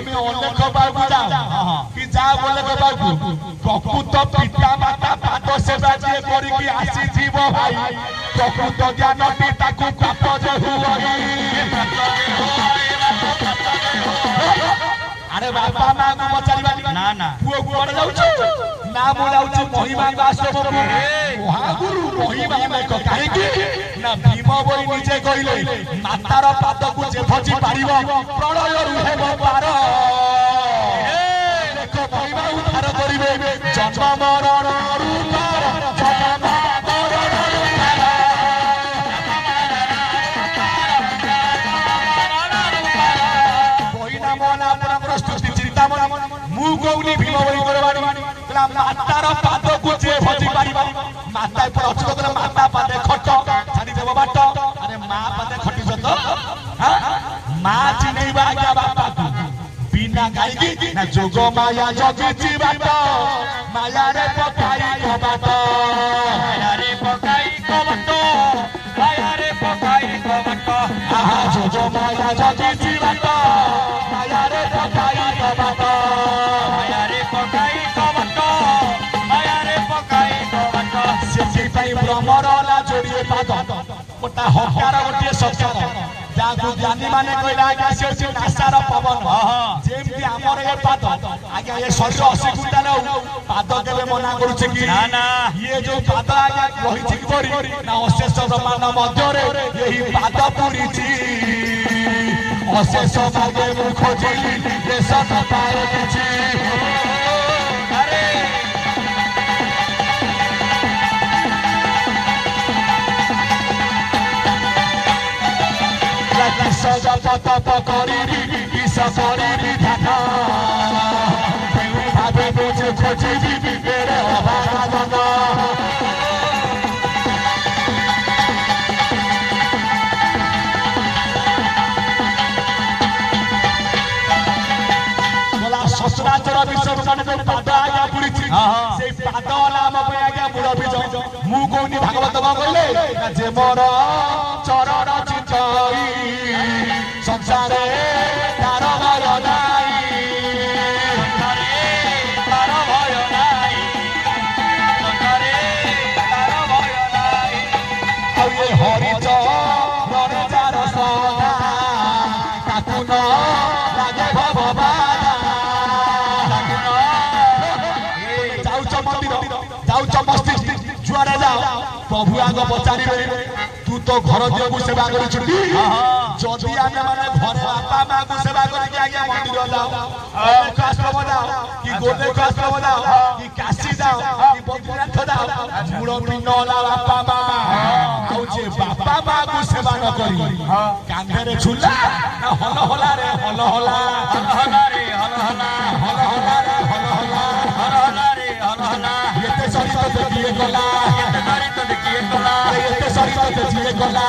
তুমি অনেক বাবু যাও কি যা বলে বাবু প্রকৃত পিতা মাতা পাদ সেবা যে করিকি আসিথিব ভাই প্রকৃত জ্ঞানটি তাকু প্রাপ্ত যে হুই আরে বাপা মা কু পচারিবানি না না পুଅ কুଆଡେ ଯାଉଛୁ ନା ମୁଁ ଯାଉଛି ମହିମାଙ୍କ ଆଶ୍ରମକୁ ମହାଗୁରୁ ମହିମା ଅନେକ କାହିଁକି ନା ଭୀମ ବହି ନିଜେ କହିଲେ ମାତାର ପାଦକୁ ଯେ ଭଜି ପାରିବ ପ୍ରଳୟରୁ ହେବ ପାର ଅନେକ ମହିମା ଉଦ୍ଧାର କରିବେ ଜନ୍ମ ମରଣରୁ ପାର ଜନ୍ମ ମରଣରୁ ପାର ବହି ନାମ ନା ଆପଣଙ୍କର ସ୍ତୁତି ଚିନ୍ତାମଣି ମୁଁ କହୁନି ଭୀମ ବହି କରବାନି মাতার পাদকু যে ভজি পারিবা মাতা উপর অচল করে মাতা পাদে খট ছাড়ি দেব বাট আরে মা পাদে খটিছ তো হ্যাঁ মা চিনেইবা আজ্ঞা বাপাকু বিনা গাইকি না যোগ মায়া জগিছি বাট মায়ারে পকাই কবাট মায়ারে পকাই কবাট মায়ারে পকাই কবাট আহা যোগ মায়া জগিছি বাট মায়ারে পকাই কবাট মায়ারে পকাই কবাট মায়ারে পকাই কবাট ସେଥିପାଇଁ ଭ୍ରମର ହେଲା ଯୋଡ଼ିଏ ପାଦ ଗୋଟା ହକାର ଗୋଟିଏ ସକାର ଯାହାକୁ ଜ୍ଞାନୀ ମାନେ କହିଲେ ଆଜ୍ଞା ସେ ହେଉଛି ନାସାର ପବନ ଯେମିତି ଆମର ଏ ପାଦ ଆଜ୍ଞା ଏ ଶରୀର 80 କୁଇଣ୍ଟାଲ ପାଦ କେବେ ମନା କରୁଛି କି ନା ନା ଇଏ ଯୋଉ ପାଦ ଆଜ୍ଞା ରହିଛି କିପରି ନା ଅଶେଷ ବ୍ରହ୍ମାଣ୍ଡ ମଧ୍ୟରେ ଏହି ପାଦ ପୁରିଛି ଅଶେଷ ଭାବେ ମୁଁ ଖୋଜିଲି ଦେଶ ନ ପାଏ କିଛି কিশোর পতপ করিবি কিশ করিবি ধ্যান ভাবে বুঝে খোঁজিবি এরে অভাগন শ্বশুরাচর বিষয় পাদ আজ্ঞা পুড়িছি সেই পাদ নাম আজ্ঞা মুরবীজ মু কৌনি ভাগবত কহিলে যে মোর চরণ চিন্তই সংসারে তার ভয় নাই তার ভয় নাই সংসারে তার ভয় নাই ଆଉ ଏ ହରିଚ ମନେ ଯାର ସଦା ତାକୁ ନ ଲାଗେ ଭଗବାନ ଯାଉଛ ମନ୍ଦିର ଯାଉଛ ମସ୍ତିଷ୍କ ଯୁଆଡେ ଯାଅ ପ୍ରଭୁ ଆଗ ପଚାରିବେ ତୁ ତ ଘର ଦିଅକୁ ସେବା କରିଛୁ ଯଦି ଆମେ ମାନେ ଘରେ ବାପା ମାଙ୍କୁ ସେବା କରିକି ଆଜ୍ଞା ମନ୍ଦିର ଯାଅ ଅନେକ ଆଶ୍ରମ ଯାଅ କି ଗୋଲେକ ଆଶ୍ରମ ଯାଅ କି କାଶୀ ଯାଅ କି ବଦ୍ରୀନାଥ ଯାଅ ମୂଳ ପିଣ୍ଡ ହେଲା ବାପା ମା ଆଉ ଯେ ବାପା ମାଙ୍କୁ ସେବା ନ କରି କାନ୍ଧରେ ଝୁଲା ନା ହଲ ହଲାରେ ହଲ ହଲା ହଲହଲାରେ ହଲହଲା ହଲ ହଲାରେ ହଲ ହଲା ହଲହଲାରେ ହଲହଲା ଏତେ ସରିତ କିଏ ଗଲା କେତେ ଦରିତ କିଏ କଲା ଏତେ ସରିତ ଯିଏ ଗଲା